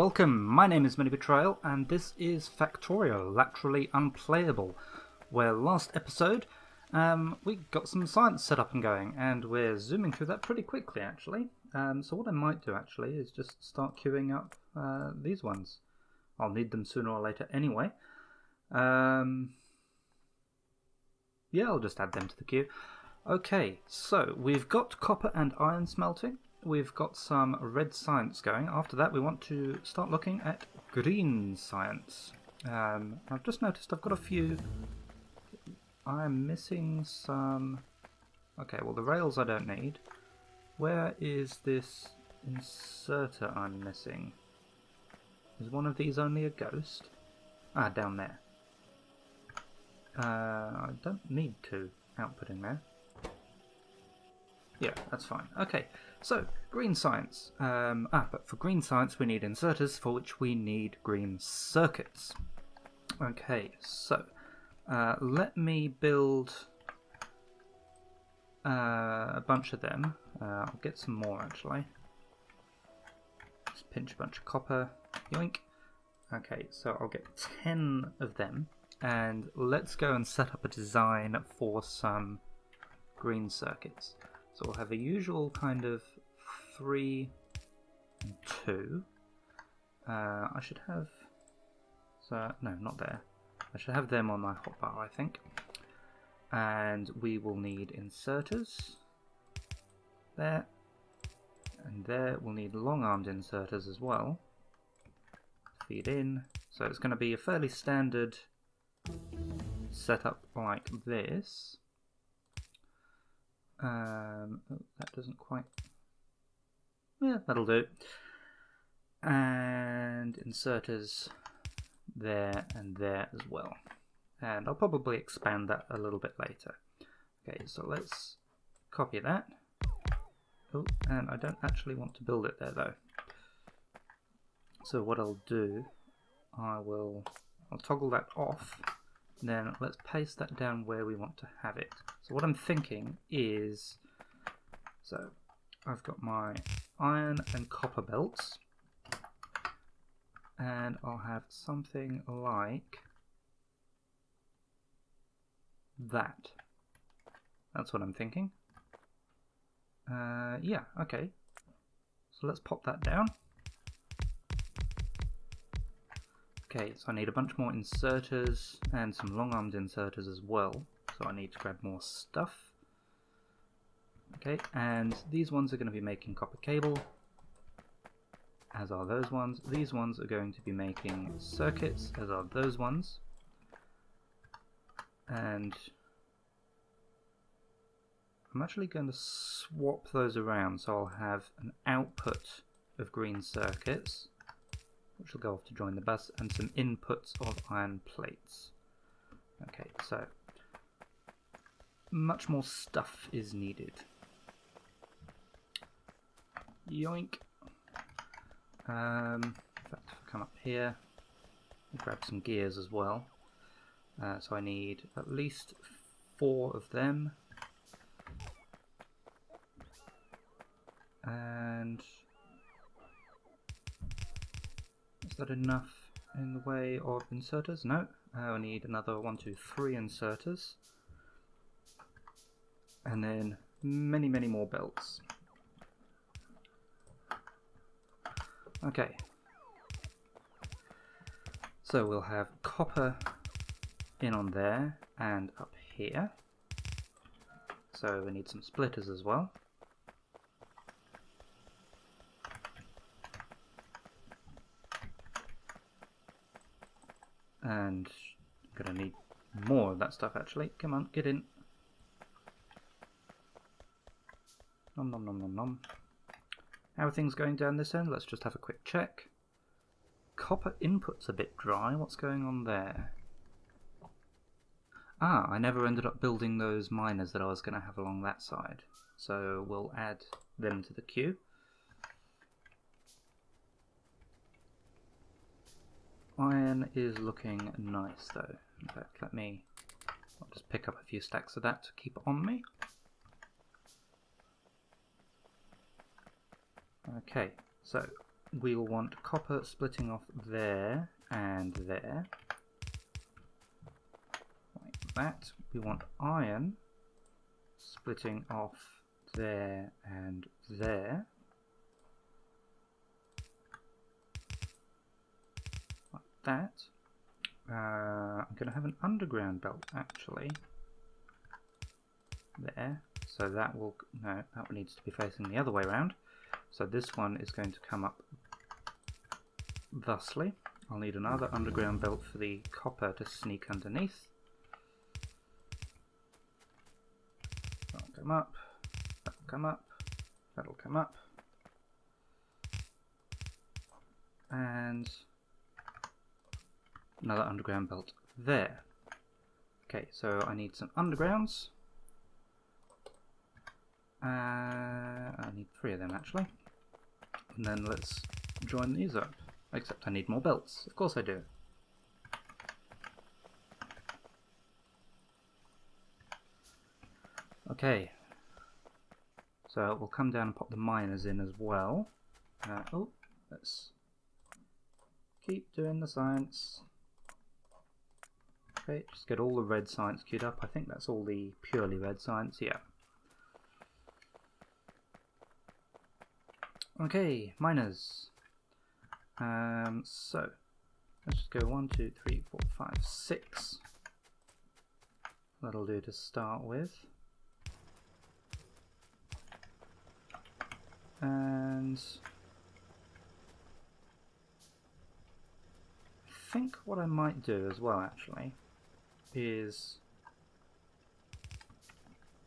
Welcome, my name is MiniBetrayal and this is Factorio, Laterally Unplayable, where last episode we got some science set up and going, and we're zooming through that pretty quickly actually. So what I might do actually is just start queuing up these ones. I'll need them sooner or later anyway. Yeah, I'll just add them to the queue. Okay, so we've got copper and iron smelting. We've got some red science going. After that we want to start looking at green science. I've just noticed I've got a few... I'm missing some... Okay, well the rails I don't need. Where is this inserter I'm missing? Is one of these only a ghost? Ah, down there. I don't need two outputting there. Yeah, that's fine. Okay, so green science. But for green science we need inserters, for which we need green circuits. Okay, so let me build a bunch of them. I'll get some more actually. Just pinch a bunch of copper. Yoink. Okay, so I'll get 10 of them, and let's go and set up a design for some green circuits. So we'll have a usual kind of 3 and 2. I should have... So, no, not there. I should have them on my hotbar, I think. And we will need inserters. There. And there. We'll need long-armed inserters as well. Feed in. So it's going to be a fairly standard setup like this. That doesn't quite... Yeah, that'll do. And inserters there and there as well. And I'll probably expand that a little bit later. Okay, so let's copy that. Oh, and I don't actually want to build it there though. So what I'll do, I'll toggle that off. Then let's paste that down where we want to have it. So what I'm thinking is, so I've got my iron and copper belts, and I'll have something like that. That's what I'm thinking. Yeah, okay. So let's pop that down. Okay, so I need a bunch more inserters and some long-armed inserters as well. So I need to grab more stuff. Okay, and these ones are going to be making copper cable, as are those ones. These ones are going to be making circuits, as are those ones. And I'm actually going to swap those around, so I'll have an output of green circuits, which will go off to join the bus, and some inputs of iron plates. Okay, so much more stuff is needed. Yoink. In fact, if I come up here, I'll grab some gears as well. So I need at least 4 of them. And is that enough in the way of inserters? No. I need another 1, 2, 3 inserters. And then many, many more belts. Okay. So we'll have copper in on there and up here. So we need some splitters as well. And I'm gonna need more of that stuff actually. Come on, get in. Nom nom nom nom nom. How are things going down this end? Let's just have a quick check. Copper input's a bit dry. What's going on there? Ah, I never ended up building those miners that I was going to have along that side. So we'll add them to the queue. Iron is looking nice though. In fact, I'll just pick up a few stacks of that to keep on me. Okay, so we will want copper splitting off there and there. Like that. We want iron splitting off there and there. Like that. I'm going to have an underground belt actually. There. So that will, no, that one needs to be facing the other way around. So this one is going to come up thusly. I'll need another underground belt for the copper to sneak underneath. That'll come up, that'll come up, that'll come up. And another underground belt there. Okay, so I need some undergrounds. I need 3 of them actually. And then let's join these up. Except I need more belts. Of course I do. Okay. So we'll come down and pop the miners in as well. Oh, let's keep doing the science. Okay, just get all the red science queued up. I think that's all the purely red science, yeah. Okay, miners. So let's just go 1, 2, 3, 4, 5, 6. That'll do to start with. And I think what I might do as well actually is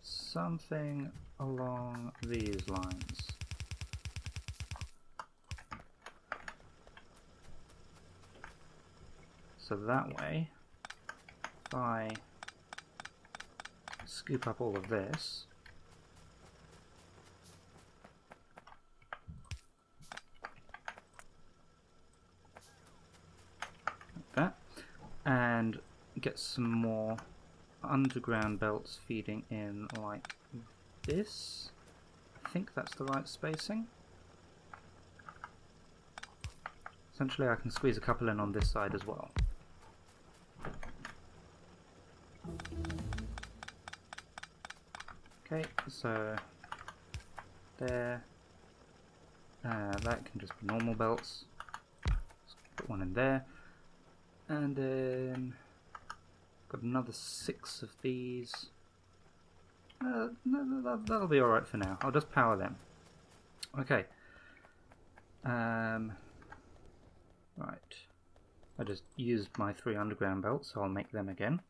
something along these lines. So that way, if I scoop up all of this, like that, and get some more underground belts feeding in like this. I think that's the right spacing. Essentially I can squeeze a couple in on this side as well. Okay, so there, that can just be normal belts. Just put one in there, and then got another 6 of these. That'll be alright for now. I'll just power them. Okay. Right. I just used my 3 underground belts, so I'll make them again.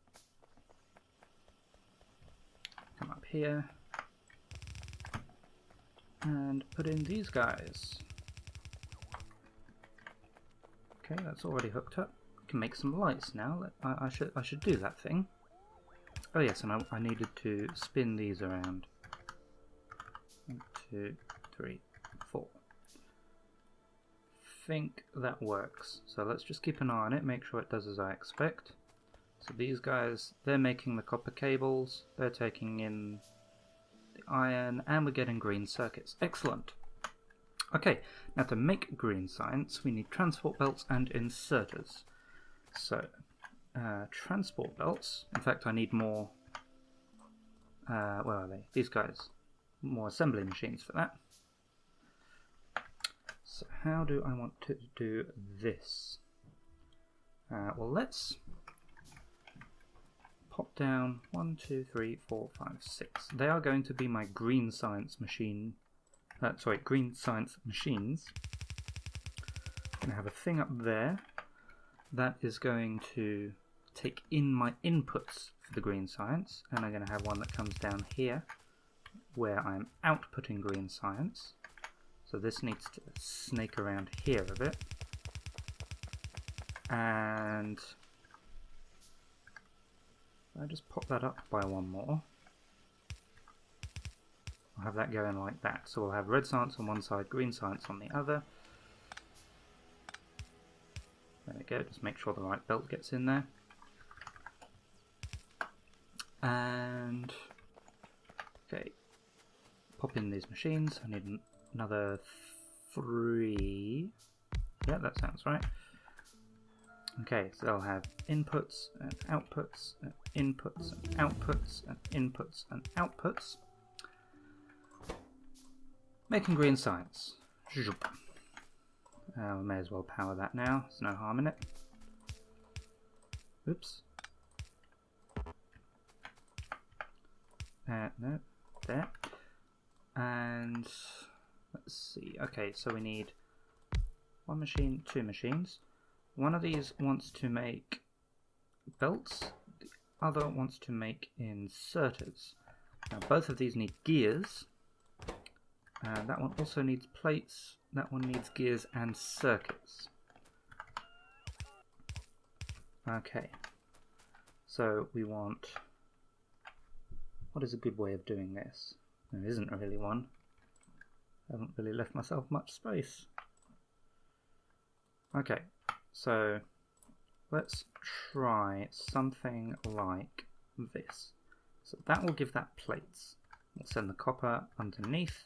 Come up here and put in these guys. Okay, that's already hooked up. I can make some lights now. I should do that thing. Oh yes, and I needed to spin these around. 1, 2, 3, 4. Think that works. So let's just keep an eye on it, make sure it does as I expect. So these guys, they're making the copper cables, they're taking in the iron, and we're getting green circuits. Excellent! Okay, now to make green science, we need transport belts and inserters. So, transport belts, in fact I need more, where are they? These guys. More assembly machines for that. So how do I want to do this? Well, let's pop down 1, 2, 3, 4, 5, 6. They are going to be my green science machine. Green science machines. I'm going to have a thing up there that is going to take in my inputs for the green science, and I'm going to have one that comes down here where I'm outputting green science. So this needs to snake around here a bit. And I just pop that up by 1 more. I'll have that going like that. So we'll have red science on one side, green science on the other. There we go, just make sure the right belt gets in there. And okay, pop in these machines. I need another 3. Yeah, that sounds right. Okay, so they'll have inputs and outputs, and inputs and outputs, and inputs and outputs. Making green science. We may as well power that now, there's no harm in it. Oops. No, there. And let's see. Okay, so we need 1 machine, 2 machines. One of these wants to make belts, the other wants to make inserters. Now both of these need gears. That one also needs plates, that one needs gears and circuits. Okay, so we want... What is a good way of doing this? There isn't really one. I haven't really left myself much space. Okay, so let's try something like this. So that will give that plates. We'll send the copper underneath,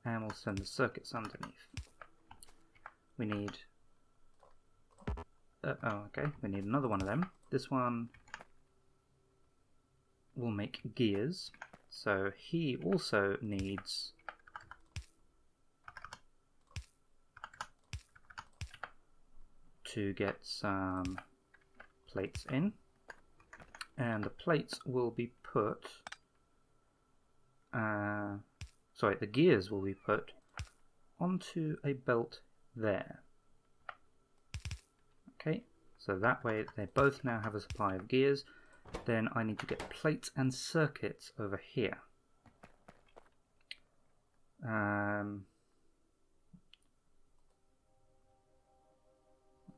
and we'll send the circuits underneath. We need... we need another one of them. This one will make gears, so he also needs to get some plates in, and the plates will be put the gears will be put onto a belt there. Okay, so that way they both now have a supply of gears. Then I need to get plates and circuits over here.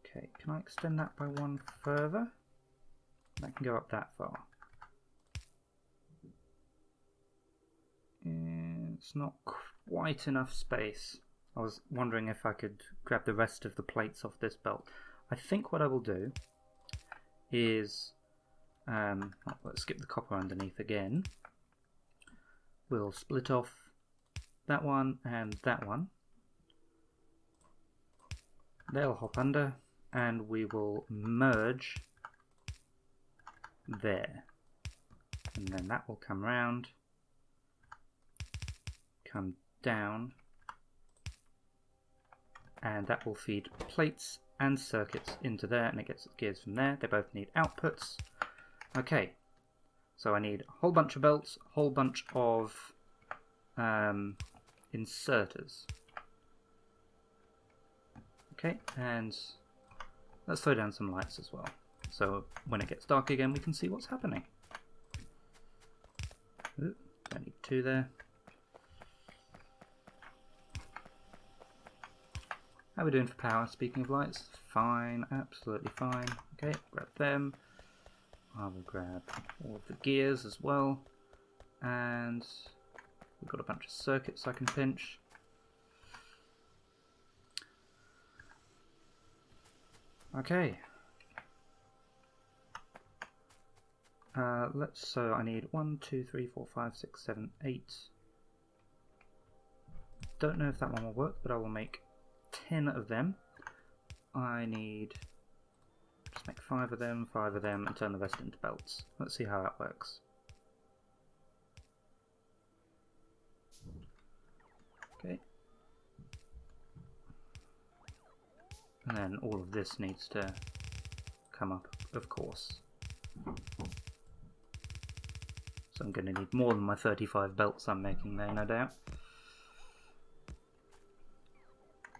Okay, can I extend that by 1 further? That can go up that far. It's not quite enough space. I was wondering if I could grab the rest of the plates off this belt. I think what I will do is, let's skip the copper underneath again. We'll split off that one and that one. They'll hop under, and we will merge there. And then that will come round, come down, and that will feed plates and circuits into there, and it gets its gears from there. They both need outputs. Okay, so I need a whole bunch of belts, a whole bunch of inserters. Okay, and let's throw down some lights as well, so when it gets dark again we can see what's happening. Ooh, don't need 2 there. How are we doing for power? Speaking of lights, fine, absolutely fine. Okay, grab them. I will grab all of the gears as well, and we've got a bunch of circuits I can pinch. Okay. So I need 1, 2, 3, 4, 5, 6, 7, 8. Don't know if that one will work, but I will make 10 of them. I need just make 5 of them, and turn the rest into belts. Let's see how that works. Okay. And then all of this needs to come up, of course. So I'm going to need more than my 35 belts I'm making there, no doubt.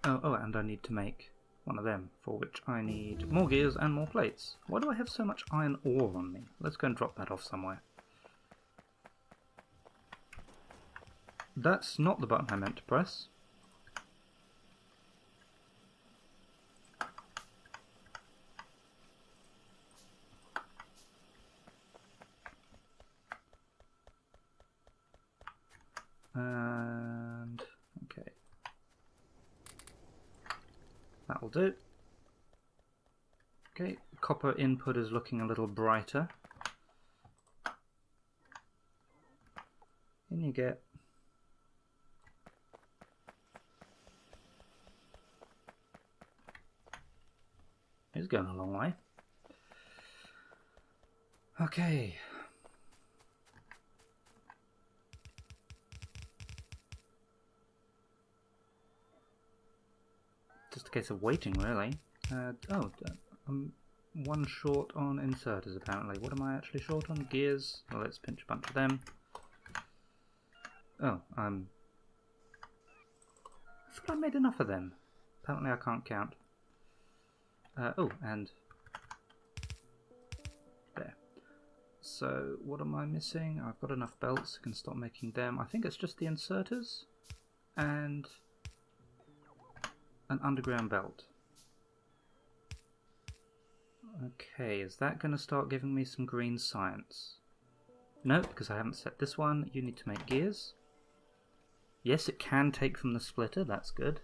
Oh, and I need to make one of them, for which I need more gears and more plates. Why do I have so much iron ore on me? Let's go and drop that off somewhere. That's not the button I meant to press. And okay, that'll do. Okay, copper input is looking a little brighter. And you get It's going a long way. Okay. Just a case of waiting, really. I'm one short on inserters, apparently. What am I actually short on? Gears. Well, let's pinch a bunch of them. Oh, I thought I made enough of them. Apparently I can't count. Oh, and there. So, what am I missing? I've got enough belts, I can stop making them. I think it's just the inserters and an underground belt. Okay, is that going to start giving me some green science? No, because I haven't set this one. You need to make gears. Yes, it can take from the splitter, that's good.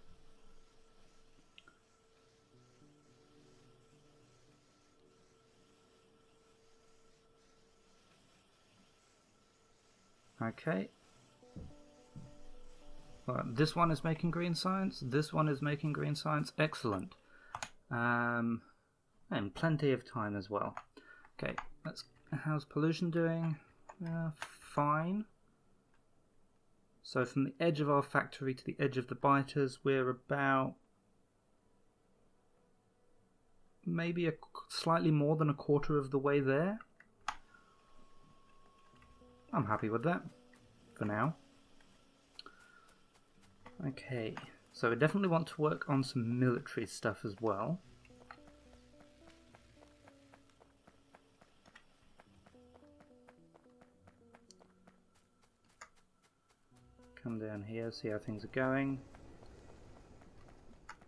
Okay. Well, this one is making green science. This one is making green science. Excellent. And plenty of time as well. Okay, how's pollution doing? Fine. So from the edge of our factory to the edge of the biters, we're about maybe slightly more than a quarter of the way there. I'm happy with that for now. Okay, so we definitely want to work on some military stuff as well. Come down here, see how things are going.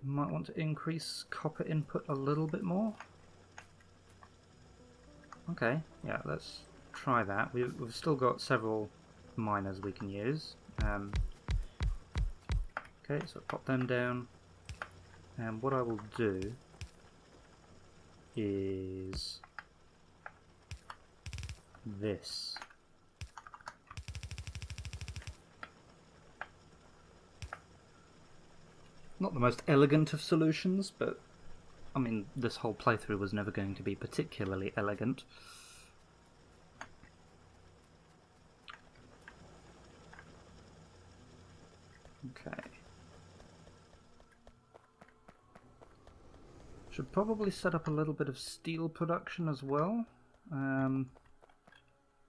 Might want to increase copper input a little bit more. Okay, yeah, let's try that. We've still got several miners we can use. Okay, so pop them down. And what I will do is this. Not the most elegant of solutions, but I mean, this whole playthrough was never going to be particularly elegant. Okay. Should probably set up a little bit of steel production as well. Not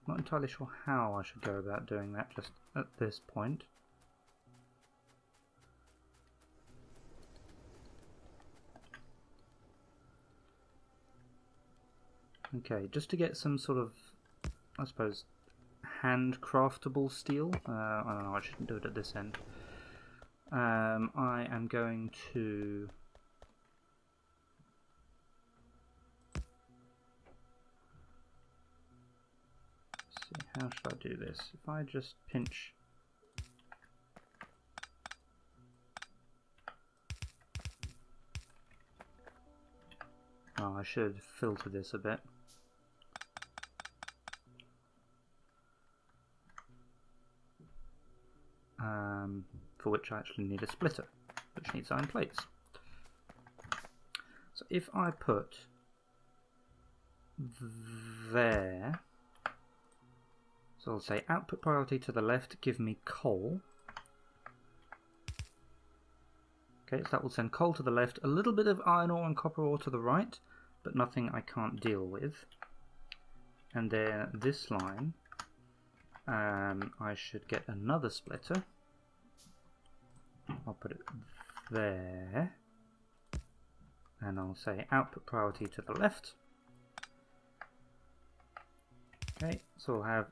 entirely sure how I should go about doing that just at this point. Okay, just to get some sort of, I suppose, hand-craftable steel. I don't know, I shouldn't do it at this end. I am going to... see, how should I do this? If I just pinch... Oh, I should filter this a bit. For which I actually need a splitter, which needs iron plates. So if I put there, so I'll say output priority to the left, give me coal. Okay, so that will send coal to the left, a little bit of iron ore and copper ore to the right, but nothing I can't deal with. And then this line, I should get another splitter. I'll put it there, and I'll say output priority to the left. Okay, so we'll have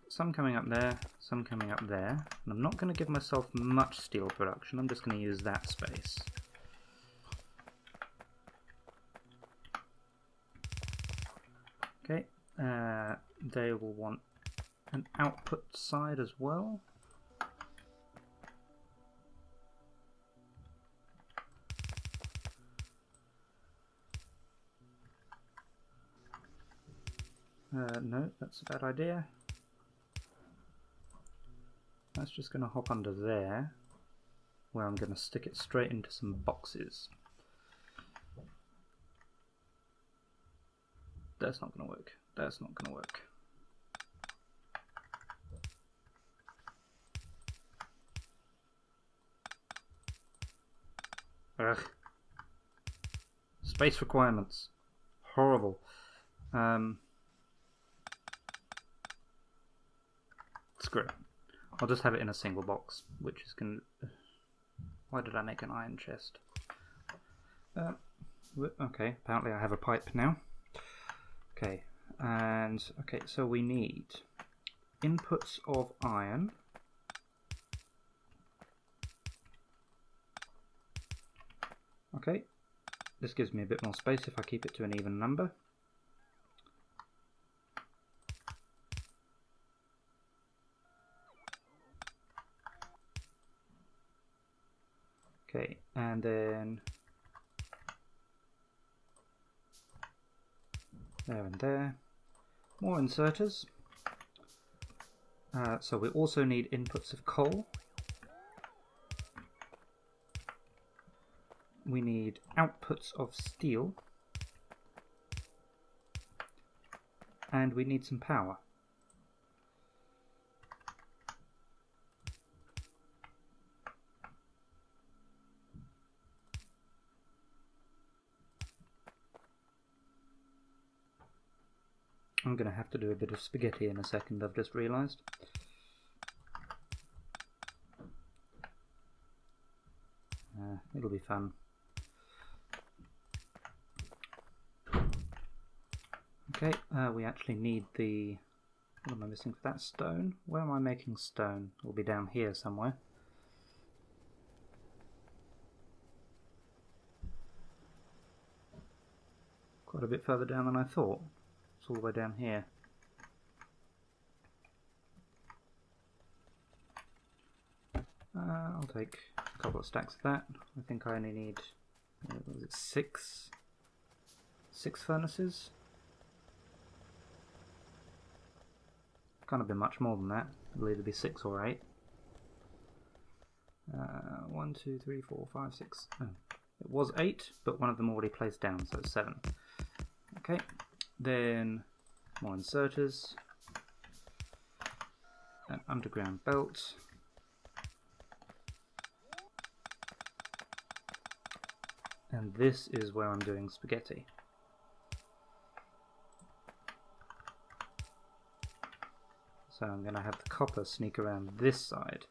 some coming up there, some coming up there, and I'm not going to give myself much steel production, I'm just going to use that space. Okay, they will want an output side as well. No, that's a bad idea. That's just going to hop under there, where I'm going to stick it straight into some boxes. That's not going to work. That's not going to work. Ugh. Space requirements. Horrible. Screw it. I'll just have it in a single box, which is going to... Why did I make an iron chest? Okay, apparently I have a pipe now. Okay, and... Okay, so we need inputs of iron. Okay, this gives me a bit more space if I keep it to an even number. Okay, and then there and there. More inserters. So we also need inputs of coal. We need outputs of steel. And we need some power. I'm going to have to do a bit of spaghetti in a second, I've just realised. It'll be fun. Okay, we actually need the... What am I missing for that? Stone? Where am I making stone? It'll be down here somewhere. Quite a bit further down than I thought. It's all the way down here. I'll take a couple of stacks of that. I think I only need, what was it, six furnaces? Can't have been much more than that. It'll either be 6 or 8. 1, 2, 3, 4, 5, 6. Oh, it was 8, but one of them already placed down, so it's 7. Okay, then more inserters. An underground belt. And this is where I'm doing spaghetti. So I'm going to have the copper sneak around this side.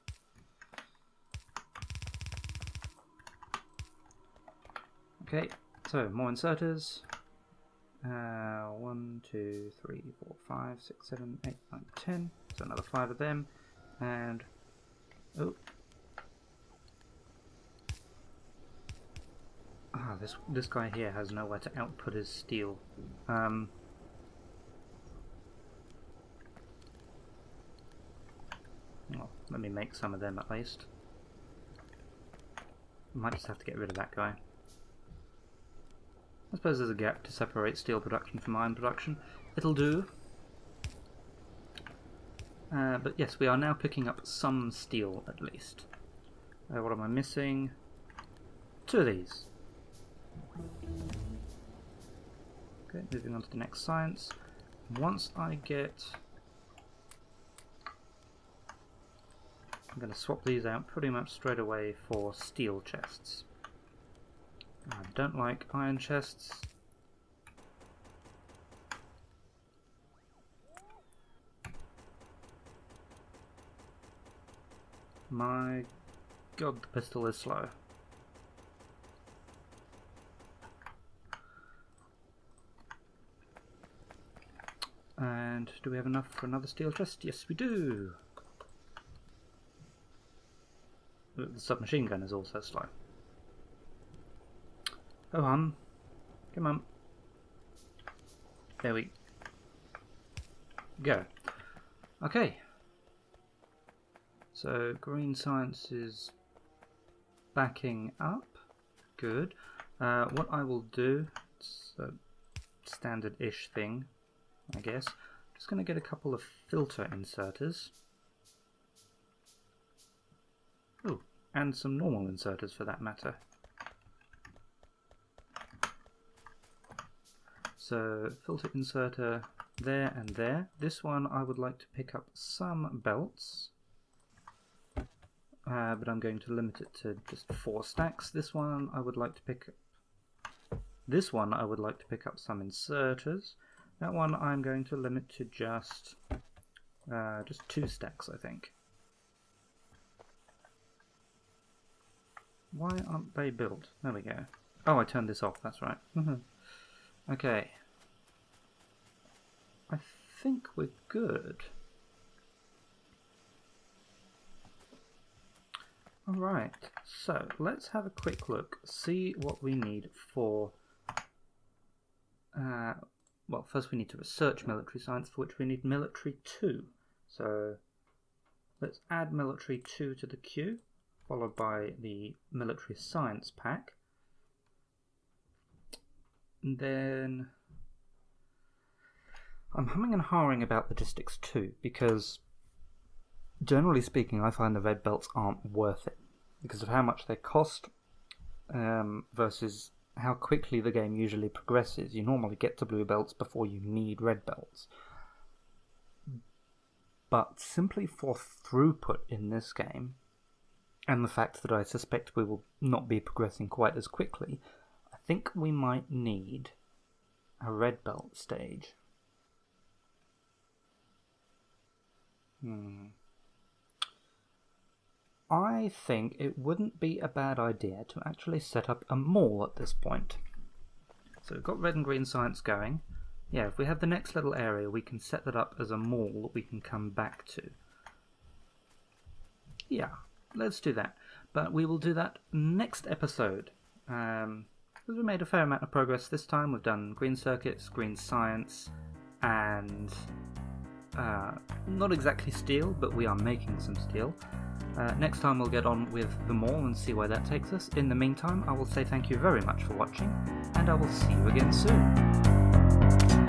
Okay, so more inserters. 1, 2, 3, 4, 5, 6, 7, 8, 9, 10. So another 5 of them. And... oh. Ah, this guy here has nowhere to output his steel. Well, let me make some of them at least. Might just have to get rid of that guy. I suppose there's a gap to separate steel production from iron production. It'll do. But yes, we are now picking up some steel at least. What am I missing? 2 of these. Okay, moving on to the next science. Once I get... I'm going to swap these out pretty much straight away for steel chests. I don't like iron chests. My god, the pistol is slow. And do we have enough for another steel chest? Yes, we do! The submachine gun is also slow. Go on. Come on. There we go. Okay. So green science is backing up. Good. What I will do, it's a standard-ish thing, I guess. Just going to get a couple of filter inserters. Oh, and some normal inserters for that matter. So filter inserter there and there. This one I would like to pick up some belts, but I'm going to limit it to just 4 stacks. This one I would like to pick up. This one I would like to pick up some inserters. That one I'm going to limit to just 2 stacks, I think. Why aren't they built? There we go. Oh, I turned this off, that's right. Okay. I think we're good. Alright, so let's have a quick look, see what we need for... well, first we need to research military science, for which we need military 2. So let's add military 2 to the queue, followed by the military science pack. And then I'm humming and hawing about logistics 2, because generally speaking I find the red belts aren't worth it because of how much they cost versus how quickly the game usually progresses. You normally get to blue belts before you need red belts. But simply for throughput in this game, and the fact that I suspect we will not be progressing quite as quickly, I think we might need a red belt stage. I think it wouldn't be a bad idea to actually set up a mall at this point. So we've got red and green science going. Yeah, if we have the next little area, we can set that up as a mall that we can come back to. Yeah, let's do that. But we will do that next episode. Because we made a fair amount of progress this time. We've done green circuits, green science, and not exactly steel, but we are making some steel. Next time we'll get on with the mall and see where that takes us. In the meantime, I will say thank you very much for watching, and I will see you again soon.